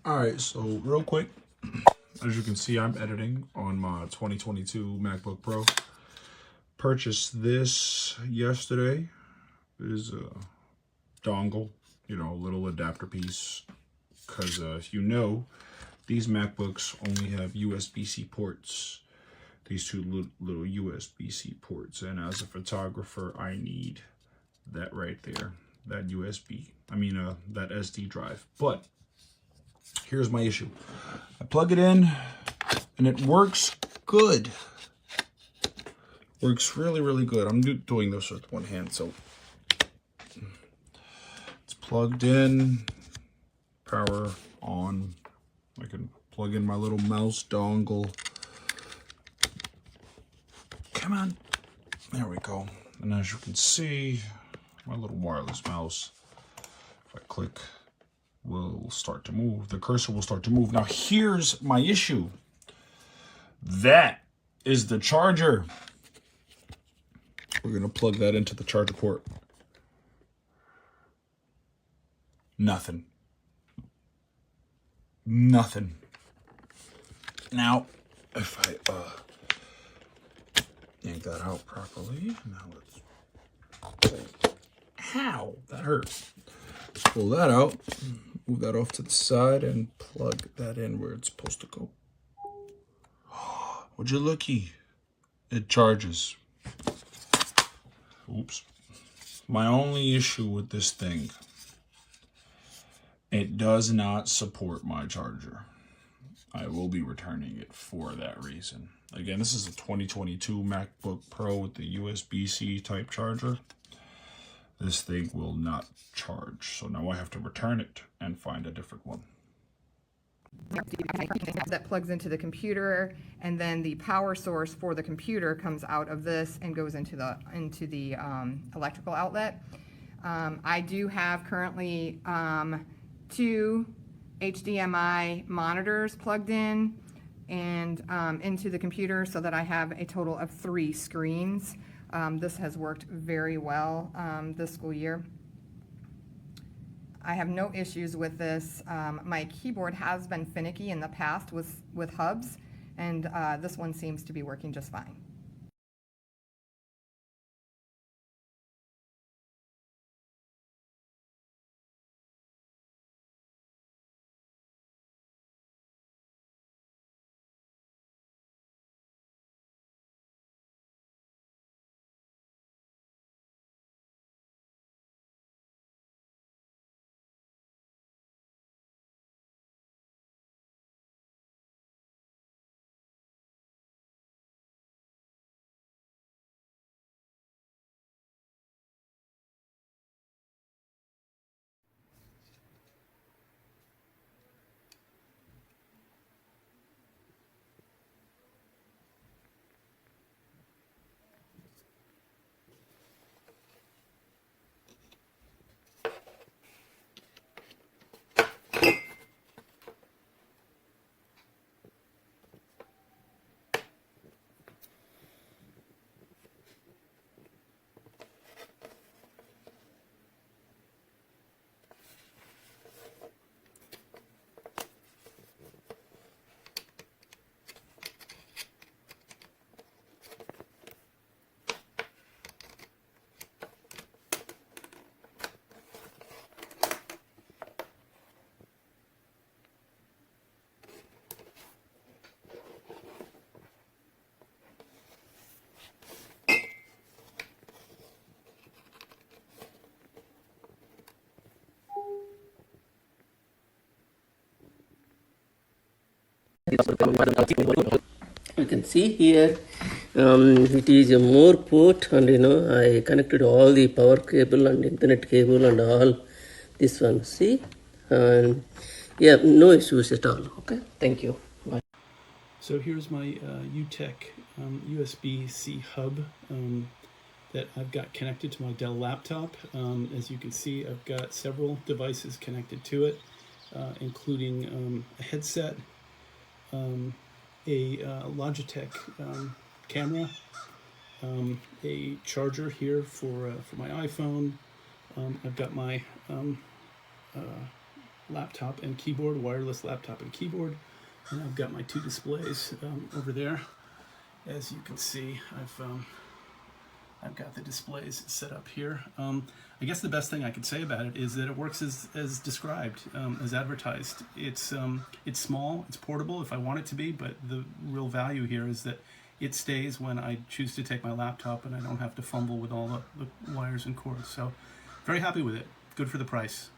All right, so real quick, as you can see, I'm editing on my 2022 MacBook Pro. Purchased this yesterday. It is a dongle, you know, a little adapter piece. Because if you know, these MacBooks only have USB-C ports. These two little USB-C ports. And as a photographer, I need that right there. That that SD drive. But here's my issue. I plug it in and it works good. Works really, really good. I'm doing this with one hand, so it's plugged in, power on. I can plug in my little mouse dongle. Come on. There we go. And as you can see, my little wireless mouse, if I click, will start to move. The cursor will start to move. Now here's my issue. That is the charger. We're gonna plug that into the charger port. Nothing. Nothing. Now, if I yank that out properly, now let's pull. Ow, that hurt. Let's pull that out, move that off to the side, and plug that in where it's supposed to go. Would you looky? It charges. Oops. My only issue with this thing, it does not support my charger. I will be returning it for that reason. Again, this is a 2022 MacBook Pro with the USB-C type charger. This thing will not charge. So now I have to return it and find a different one. That plugs into the computer, and then the power source for the computer comes out of this and goes into the electrical outlet. I do have currently 2 HDMI monitors plugged in and into the computer, so that I have a total of 3 screens. This has worked very well this school year. I have no issues with this. My keyboard has been finicky in the past with hubs, and this one seems to be working just fine. You can see here it is a more port, and I connected all the power cable and internet cable and all this one. See, yeah, no issues at all. Okay, thank you. Bye. So here's my UTech USB-C hub that I've got connected to my Dell laptop. As you can see, I've got several devices connected to it, including a headset, a Logitech camera, a charger here for my iPhone. I've got my laptop and keyboard, wireless laptop and keyboard. And I've got my 2 displays over there. As you can see, I've got the displays set up here. I guess the best thing I could say about it is that it works as described, as advertised. It's small, it's portable if I want it to be, but the real value here is that it stays when I choose to take my laptop and I don't have to fumble with all the wires and cords. So very happy with it. Good for the price.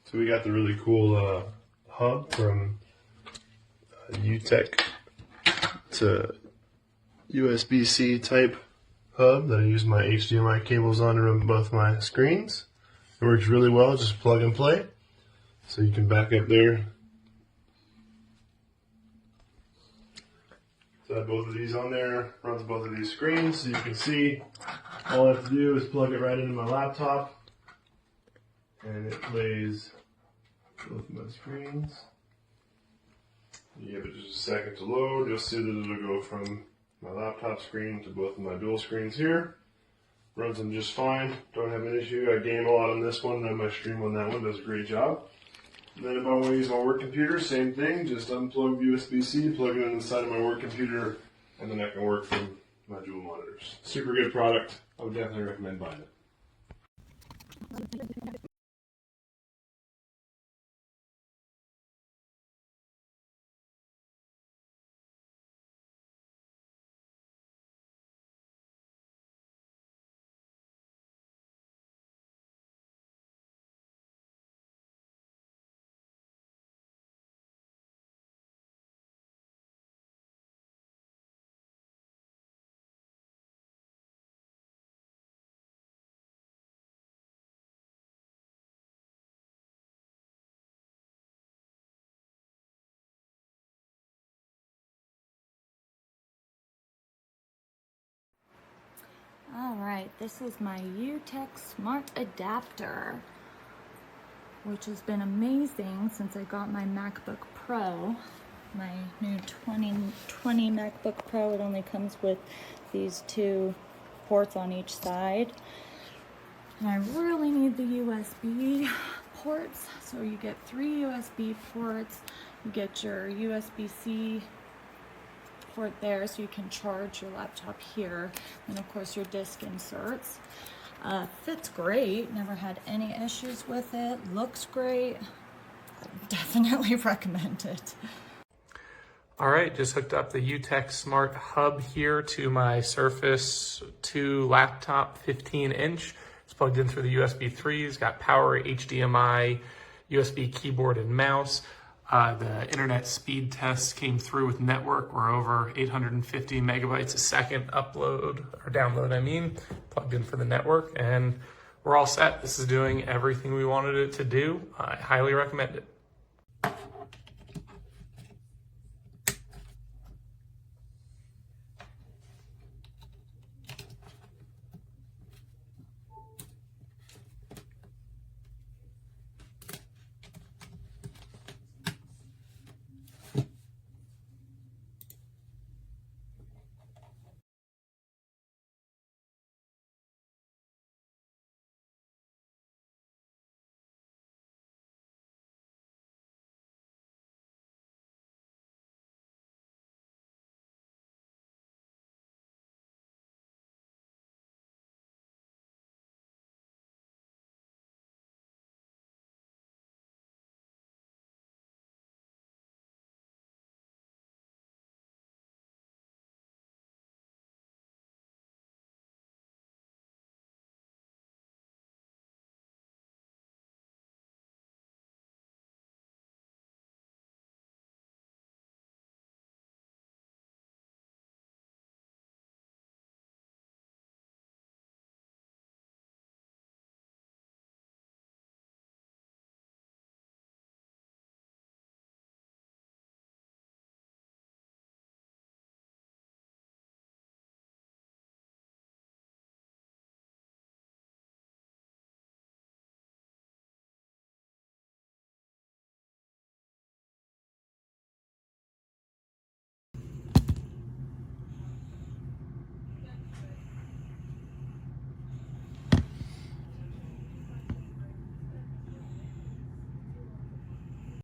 So we got the really cool hub from Utech. It's a USB-C type hub that I use my HDMI cables on to run both my screens. It works really well, just plug and play. So you can back up there. So I have both of these on there, runs both of these screens. So you can see all I have to do is plug it right into my laptop. And it plays both my screens. You give it just a second to load. You'll see that it'll go from my laptop screen to both of my dual screens here. Runs them just fine. Don't have an issue. I game a lot on this one, and my stream on that one does a great job. And then if I want to use my work computer, same thing. Just unplug USB-C, plug it in inside of my work computer, and then I can work from my dual monitors. Super good product. I would definitely recommend buying it. All right, this is my UtechSmart adapter, which has been amazing since I got my MacBook Pro, my new 2020 MacBook Pro. It only comes with these 2 ports on each side. And I really need the USB ports. So you get 3 USB ports, you get your USB-C port there so you can charge your laptop here, and of course your disk inserts. Fits great, never had any issues with it, looks great. Definitely recommend it. All right, just hooked up the UtechSmart hub here to my Surface 2 laptop, 15-inch. It's plugged in through the USB 3s, got power, HDMI, USB keyboard and mouse. The internet speed tests came through with network. We're over 850 megabytes a second upload, or download, I mean, plugged in for the network, and we're all set. This is doing everything we wanted it to do. I highly recommend it.